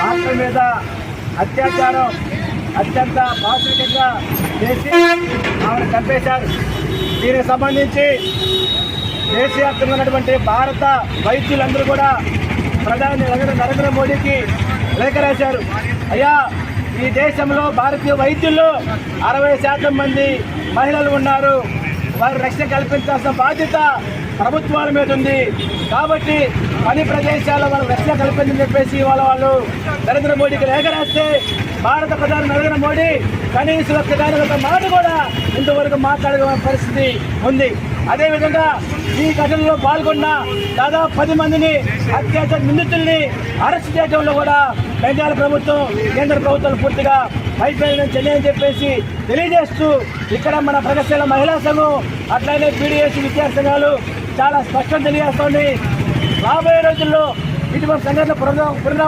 రాష్ట్రం మీద అత్యాచారం అత్యంత పాశవికంగా చేసి ఆమెను చంపేశారు. దీనికి సంబంధించి దేశవ్యాప్తంగా ఉన్నటువంటి భారత వైద్యులందరూ కూడా ప్రధాని నరేంద్ర మోడీకి లేఖ రాశారు. అయ్యా, ఈ దేశంలో భారతీయ వైద్యుల్లో 60% మంది మహిళలు ఉన్నారు. వారి రక్షణ కల్పించాల్సిన బాధ్యత ప్రభుత్వాల మీద ఉంది. కాబట్టి పని ప్రదేశాల్లో వాళ్ళ రక్షణ కల్పించని చెప్పేసి వాళ్ళు నరేంద్ర మోడీకి లేఖ రాస్తే భారత ప్రధాని నరేంద్ర మోడీ కనీసం ఒక మాట కూడా ఇంతవరకు మాట్లాడే పరిస్థితి ఉంది. అదేవిధంగా ఈ ఘటనలో పాల్గొన్న దాదాపు 10 మందిని అత్యాచార నిందితుల్ని అరెస్ట్ చేయడంలో కూడా బెంగాల్ ప్రభుత్వం కేంద్ర ప్రభుత్వాలు పూర్తిగా వైఫల్యం చెల్లని చెప్పేసి తెలియజేస్తూ ఇక్కడ మన ప్రగతిశీల మహిళా సంఘం అట్లనే పీడీఎస్ విద్యార్థి సంఘాలు చాలా స్పష్టం తెలియజేస్తోంది. రాబోయే రోజుల్లో ఇటువంటి సంఘటన పునరావృతం